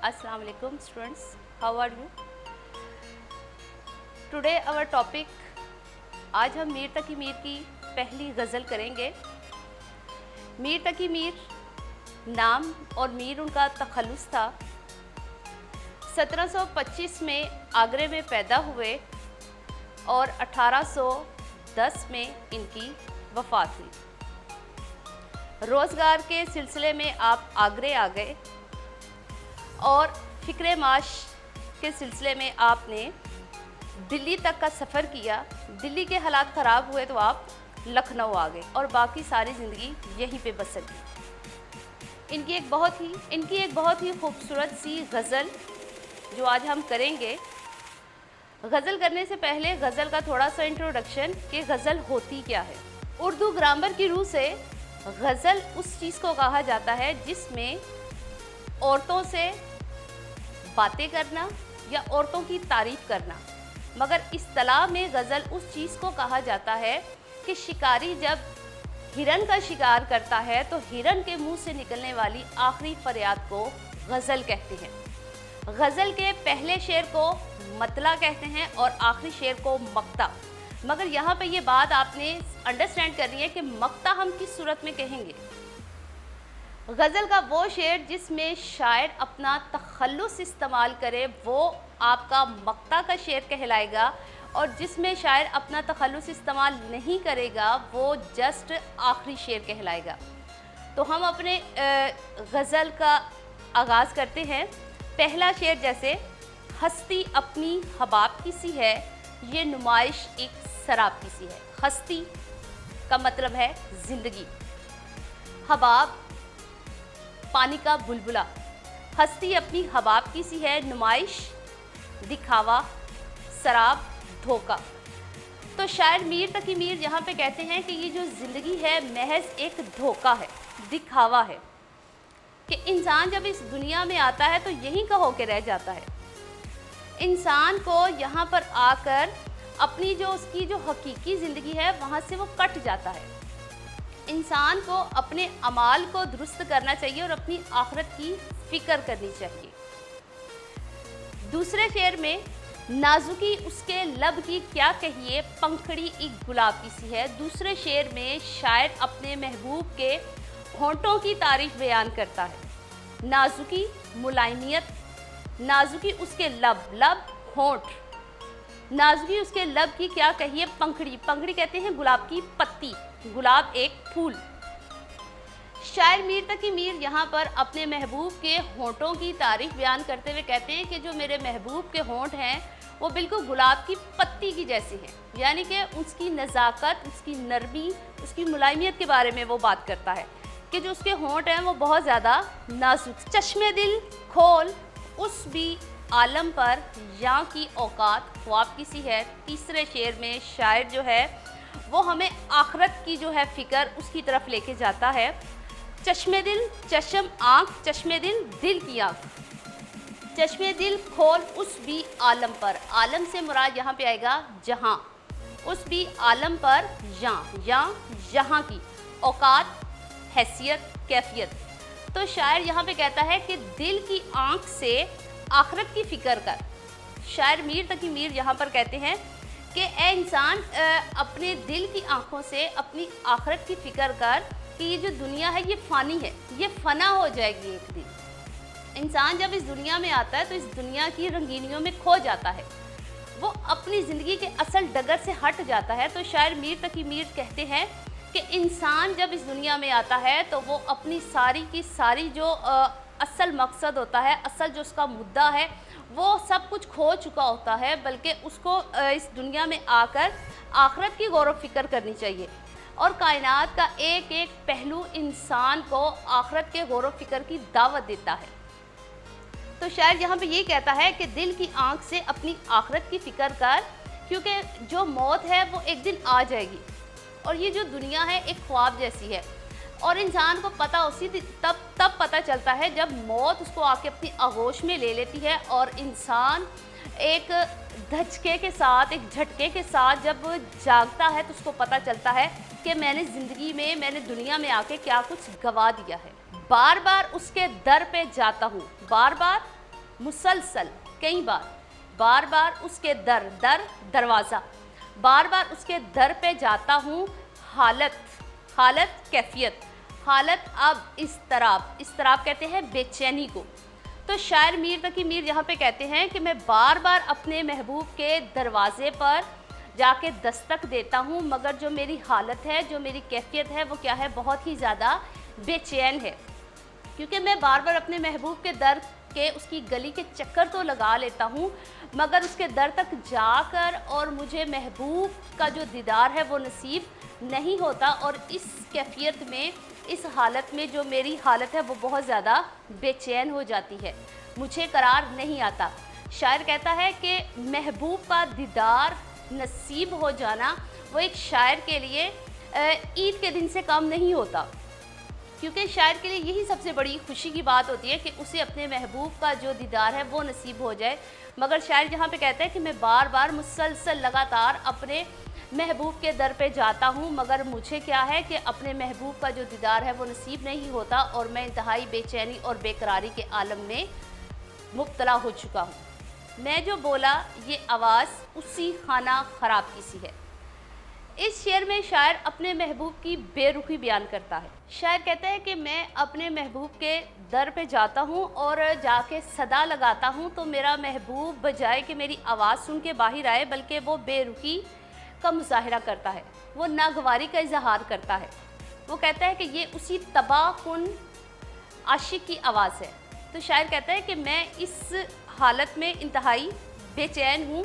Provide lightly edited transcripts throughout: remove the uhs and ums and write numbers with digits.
Assalamu alaikum students, how are you? Today our topic, आज हम मीर तकी मीर की पहली गज़ल करेंगे। मीर तकी मीर नाम और मीर उनका तखल्लुस था। 1725 में आगरे में पैदा हुए और 1810 में इनकी वफ़ात हुई। रोज़गार के सिलसिले में आप आगरे आ गए और फ़िक्र माश के सिलसिले में आपने दिल्ली तक का सफ़र किया। दिल्ली के हालात ख़राब हुए तो आप लखनऊ आ गए और बाकी सारी ज़िंदगी यहीं पे बसर गई। इनकी एक बहुत ही खूबसूरत सी गज़ल जो आज हम करेंगे। गज़ल करने से पहले गज़ल का थोड़ा सा इंट्रोडक्शन कि गज़ल होती क्या है। उर्दू ग्रामर की रूह से गज़ल उस चीज़ को कहा जाता है जिसमें औरतों से बातें करना या औरतों की तारीफ़ करना, मगर इस्तिलाह में गज़ल उस चीज़ को कहा जाता है कि शिकारी जब हिरन का शिकार करता है तो हिरन के मुंह से निकलने वाली आखिरी फरियाद को गज़ल कहते हैं। गज़ल के पहले शेर को मतला कहते हैं और आखिरी शेर को मक्ता। मगर यहाँ पे ये बात आपने अंडरस्टैंड करनी है कि मक्ता हम किस सूरत में कहेंगे। गज़ल का वो शेर जिसमें शायर अपना तखल्लुस इस्तेमाल करे वो आपका मक्ता का शेर कहलाएगा, और जिसमें शायर अपना तखल्लुस इस्तेमाल नहीं करेगा वो जस्ट आखिरी शेर कहलाएगा। तो हम अपने गज़ल का आगाज़ करते हैं। पहला शेर जैसे, हस्ती अपनी हबाब की सी है, ये नुमाइश एक शराब की सी है। हस्ती का मतलब है ज़िंदगी, हबाब पानी का बुलबुला। हस्ती अपनी हबाब की सी है, नुमाइश दिखावा, शराब धोखा। तो शायर मीर तकी मीर यहाँ पे कहते हैं कि ये जो ज़िंदगी है महज एक धोखा है, दिखावा है, कि इंसान जब इस दुनिया में आता है तो यहीं का होके रह जाता है। इंसान को यहाँ पर आकर अपनी जो उसकी जो हकीकी ज़िंदगी है वहाँ से वो कट जाता है। इंसान को अपने अमाल को दुरुस्त करना चाहिए और अपनी आखिरत की फ़िक्र करनी चाहिए। दूसरे शेर में, नाजुकी उसके लब की क्या कहिए, पंखड़ी एक गुलाब की सी है। दूसरे शेर में शायर अपने महबूब के होंठों की तारीफ बयान करता है। नाजुकी मुलायमियत, नाजुकी उसके लब, लब होंठ, नाजुकी उसके लब की क्या कहिए, पंखड़ी, पंखड़ी कहते हैं गुलाब की पत्ती, गुलाब एक फूल। शायर मीर तकी मीर यहाँ पर अपने महबूब के होंठों की तारीफ बयान करते हुए कहते हैं कि जो मेरे महबूब के होंठ हैं वो बिल्कुल गुलाब की पत्ती की जैसी हैं, यानी कि उसकी नज़ाकत, उसकी नरमी, उसकी मुलायमियत के बारे में वो बात करता है कि जो उसके होंठ हैं वो बहुत ज़्यादा नाजुक। चश्मे दिल खोल उस भी आलम पर, यहाँ की औकात ख्वाब की सी है। तीसरे शेर में शायर जो है वो हमें आखिरत की जो है फ़िक्र उसकी तरफ लेके जाता है। चश्मे दिल, चश्म आँख, चश्मे दिल दिल की आँख। चश्मे दिल खोल उस भी आलम पर, आलम से मुराद यहाँ पे आएगा जहाँ, उस भी आलम पर यहाँ की औकात, हैसियत, कैफियत। तो शायर यहाँ पे कहता है कि दिल की आँख से आखिरत की फ़िक्र कर। शायर मीर तकी मीर यहाँ पर कहते हैं कि ए इंसान, अपने दिल की आँखों से अपनी आखिरत की फ़िक्र कर कि ये जो दुनिया है ये फ़ानी है, ये फ़ना हो जाएगी एक दिन। इंसान जब इस दुनिया में आता है तो इस दुनिया की रंगीनियों में खो जाता है, वो अपनी ज़िंदगी के असल डगर से हट जाता है। तो शायर मीर तकी मीर कहते हैं कि इंसान जब इस दुनिया में आता है तो वो अपनी सारी की सारी जो असल मकसद होता है, असल जो उसका मुद्दा है, वो सब कुछ खो चुका होता है, बल्कि उसको इस दुनिया में आकर आखिरत की गौर व फिक्र करनी चाहिए। और कायनात का एक एक पहलू इंसान को आखिरत के गौर व फिक्र की दावत देता है। तो शायर यहाँ पे ये कहता है कि दिल की आँख से अपनी आखिरत की फ़िक्र कर, क्योंकि जो मौत है वो एक दिन आ जाएगी और ये जो दुनिया है एक ख्वाब जैसी है। और इंसान को पता उसी तब पता चलता है जब मौत उसको आके अपनी आगोश में ले लेती है और इंसान एक धचके के साथ, एक झटके के साथ जब जागता है तो उसको पता चलता है कि मैंने ज़िंदगी में, मैंने दुनिया में आके क्या कुछ गवा दिया है। बार बार उसके दर पे जाता हूँ, बार बार मुसलसल कई बार, बार बार उसके दर दरवाज़ा, बार बार उसके दर पे जाता हूँ, हालत कैफियत, हालत अब इस्तराब कहते हैं बेचैनी को। तो शायर मीर तकी मीर यहाँ पे कहते हैं कि मैं बार बार अपने महबूब के दरवाज़े पर जाके दस्तक देता हूँ, मगर जो मेरी हालत है, जो मेरी कैफियत है, वो क्या है, बहुत ही ज़्यादा बेचैन है। क्योंकि मैं बार बार अपने महबूब के दर के उसकी गली के चक्कर तो लगा लेता हूँ, मगर उसके दर तक जाकर और मुझे महबूब का जो दीदार है वो नसीब नहीं होता। और इस कैफियत में, इस हालत में जो मेरी हालत है वो बहुत ज़्यादा बेचैन हो जाती है, मुझे करार नहीं आता। शायर कहता है कि महबूब का दीदार नसीब हो जाना वो एक शायर के लिए ईद के दिन से कम नहीं होता, क्योंकि शायर के लिए यही सबसे बड़ी खुशी की बात होती है कि उसे अपने महबूब का जो दीदार है वो नसीब हो जाए। मगर शायर यहाँ पे कहता है कि मैं बार बार मुसलसल लगातार अपने महबूब के दर पे जाता हूँ, मगर मुझे क्या है कि अपने महबूब का जो दीदार है वो नसीब नहीं होता और मैं इंतहाई बेचैनी और बेकरारी के आलम में मुब्तला हो चुका हूँ। मैं जो बोला ये आवाज़ उसी खाना ख़राब की सी है। इस शेर में शायर अपने महबूब की बेरुखी बयान करता है। शायर कहता है कि मैं अपने महबूब के दर पे जाता हूँ और जाके सदा लगाता हूँ, तो मेरा महबूब बजाय कि मेरी आवाज़ सुन के बाहर आए, बल्कि वो बेरुखी का मुजाहरा करता है, वो नागवारी का इजहार करता है। वो कहता है कि ये उसी तबाहकुन आशिक की आवाज़ है। तो शायर कहता है कि मैं इस हालत में इंतहाई बेचैन हूँ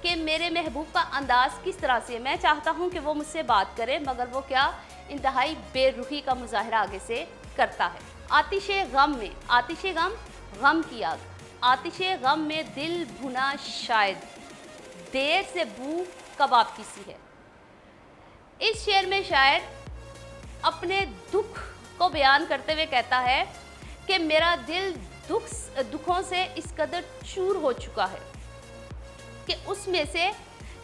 कि मेरे महबूब का अंदाज़ किस तरह से, मैं चाहता हूँ कि वो मुझसे बात करे, मगर वो क्या, इंतहाई बेरुखी का मुजाहरा आगे से करता है। आतिशे गम में, आतिशे गम गम की आग, आतिशे गम में दिल भुना शायद, देर से बू कबाब की सी है। इस शेर में शायर अपने दुख को बयान करते हुए कहता है कि मेरा दिल दुखों से इस कदर चूर हो चुका है कि उसमें से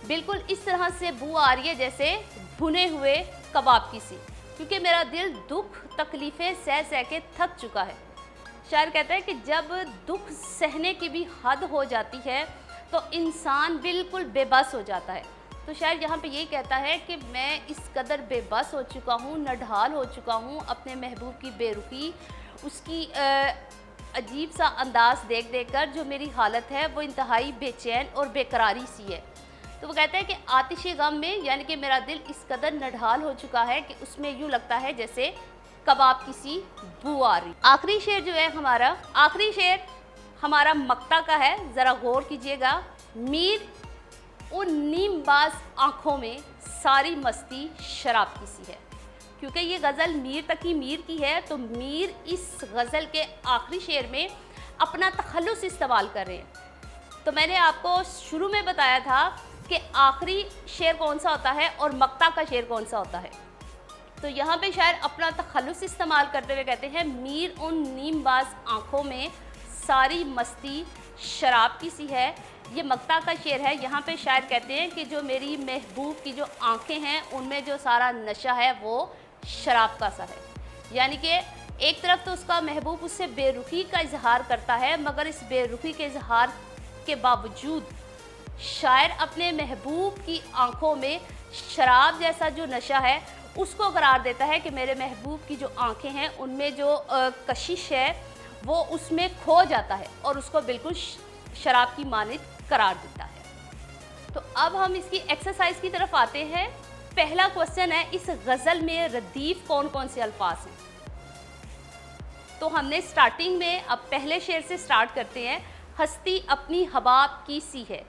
बिल्कुल इस तरह से बू आ रही है जैसे भुने हुए कबाब की सी, क्योंकि मेरा दिल दुख तकलीफ़ें सह सह के थक चुका है। शायर कहता है कि जब दुख सहने की भी हद हो जाती है तो इंसान बिल्कुल बेबस हो जाता है। तो शायर यहाँ पे यही कहता है कि मैं इस कदर बेबस हो चुका हूँ, नढाल हो चुका हूँ अपने महबूब की बेरुखी, उसकी अजीब सा अंदाज़ देख देख कर जो मेरी हालत है वो इंतहाई बेचैन और बेकरारी सी है। तो वो कहता है कि आतिशे गम में, यानी कि मेरा दिल इस कदर नढाल हो चुका है कि उसमें यूँ लगता है जैसे कबाब की सी बू आ रही। आखिरी शेर जो है हमारा, आखिरी शेर हमारा मक्ता का है, ज़रा गौर कीजिएगा। मीर उन नीमबाज आँखों में सारी मस्ती शराब की सी है। क्योंकि ये गज़ल मीर तकी मीर की है, तो मीर इस गज़ल के आखिरी शेर में अपना तखल्लुस इस्तेमाल कर रहे हैं। तो मैंने आपको शुरू में बताया था कि आखिरी शेर कौन सा होता है और मक्ता का शेर कौन सा होता है। तो यहाँ पे शायर अपना तखल्लुस इस्तेमाल करते हुए कहते हैं मीर उन नीमबाज आँखों में सारी मस्ती शराब की सी है। ये मक्ता का शेर है। यहाँ पे शायर कहते हैं कि जो मेरी महबूब की जो आँखें हैं उनमें जो सारा नशा है वो शराब का सा है। यानी कि एक तरफ तो उसका महबूब उससे बेरुखी का इजहार करता है, मगर इस बेरुखी के इजहार के बावजूद शायर अपने महबूब की आँखों में शराब जैसा जो नशा है उसको करार देता है कि मेरे महबूब की जो आँखें हैं उनमें जो कशिश है वो उसमें खो जाता है और उसको बिल्कुल शराब की मानित करार देता है। तो अब हम इसकी एक्सरसाइज की तरफ आते हैं। पहला क्वेश्चन है, इस गज़ल में रदीफ कौन कौन से अल्फाज हैं। तो हमने स्टार्टिंग में, अब पहले शेर से स्टार्ट करते हैं। हस्ती अपनी हबाब की सी है,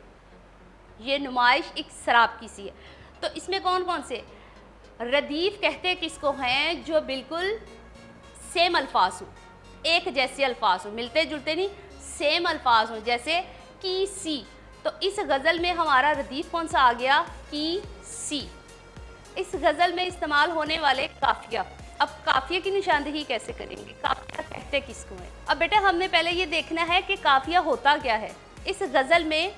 ये नुमाइश एक शराब की सी है। तो इसमें कौन कौन से रदीफ कहते किसको हैं, जो बिल्कुल सेम अल्फाज हों, एक जैसे अल्फाज हों, मिलते जुलते नहीं, सेम अल्फाज हों, जैसे की सी। तो इस गज़ल में हमारा रदीफ कौन सा आ गया, की सी। इस गज़ल में इस्तेमाल होने वाले काफिया, अब काफिया की निशानदेही कैसे करेंगे, काफिया कहते किसको है। अब बेटा हमने पहले ये देखना है कि काफिया होता क्या है। इस गज़ल में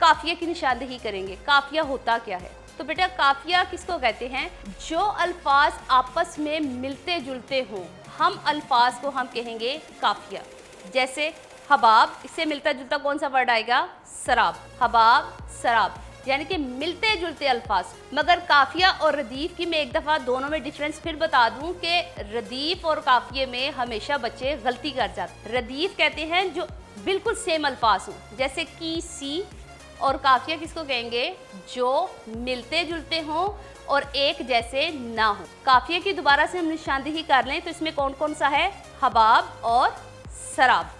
काफिया की निशानदेही करेंगे, काफिया होता क्या है। तो बेटा काफिया किसको कहते हैं, जो अल्फाज आपस में मिलते जुलते हों, हम अल्फाज को हम कहेंगे काफिया। जैसे हबाब, इससे मिलता जुलता कौन सा वर्ड आएगा? सराब। हबाब, सराब, यानी कि मिलते जुलते अल्फाज। मगर काफिया और रदीफ की मैं एक दफ़ा दोनों में डिफरेंस फिर बता दूं कि रदीफ और काफिये में हमेशा बच्चे गलती कर जाते हैं। रदीफ कहते हैं जो बिल्कुल सेम अल्फाज हों, जैसे की, सी, और काफिया किसको कहेंगे? जो मिलते जुलते हों और एक जैसे ना हो। काफिया की दोबारा से हम निशानदेही कर लें तो इसमें कौन कौन सा है? हबाब और सराब।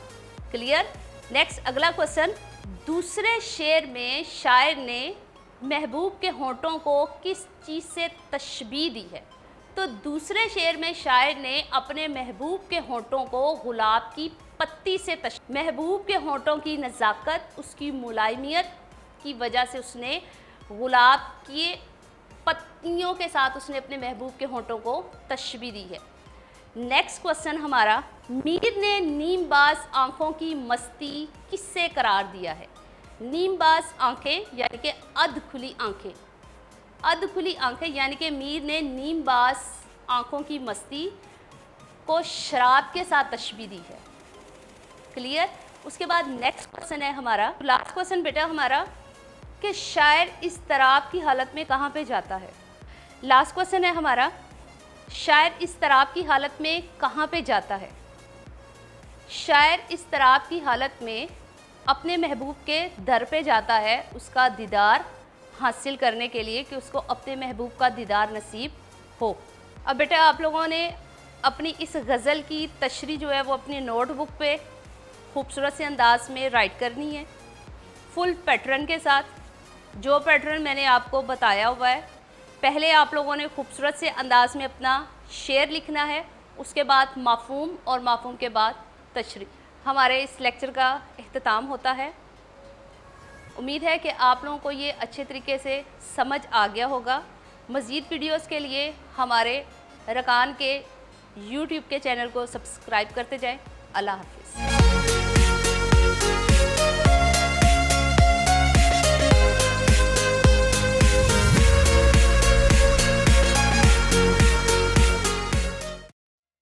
क्लियर? नेक्स्ट अगला क्वेश्चन, दूसरे शेर में शायर ने महबूब के होंठों को किस चीज़ से तशबीह दी है? तो दूसरे शेर में शायर ने अपने महबूब के होंठों को गुलाब की पत्ती से महबूब के होंठों की नज़ाकत, उसकी मुलायमियत की वजह से उसने गुलाब की पत्तियों के साथ उसने अपने महबूब के होंठों को तशबीह दी है। नेक्स्ट क्वेश्चन हमारा, मीर ने नीमबाज आंखों की मस्ती किससे करार दिया है? नीमबाज आंखें यानी कि अध खुली आंखें, अध खुली आंखें यानी कि मीर ने नीमबाज आंखों की मस्ती को शराब के साथ तशबीह दी है। क्लियर? उसके बाद नेक्स्ट क्वेश्चन है हमारा, लास्ट क्वेश्चन बेटा हमारा, कि शायर इस तराब की हालत में कहाँ पे जाता है? लास्ट क्वेश्चन है हमारा, शायर इस तराब की हालत में कहाँ पे जाता है? शायर इस तराब की हालत में अपने महबूब के दर पे जाता है, उसका दीदार हासिल करने के लिए, कि उसको अपने महबूब का दीदार नसीब हो। अब बेटा आप लोगों ने अपनी इस गज़ल की तशरीह जो है वो अपनी नोटबुक पे खूबसूरत से अंदाज में राइट करनी है, फुल पैटर्न के साथ। जो पैटर्न मैंने आपको बताया हुआ है, पहले आप लोगों ने खूबसूरत से अंदाज में अपना शेर लिखना है, उसके बाद माफूम और माफूम के बाद तशरीह। हमारे इस लेक्चर का इख्तिताम होता है। उम्मीद है कि आप लोगों को ये अच्छे तरीके से समझ आ गया होगा। मज़ीद वीडियोस के लिए हमारे रकान के YouTube के चैनल को सब्सक्राइब करते जाएं। अल्लाह हाफ़िज़।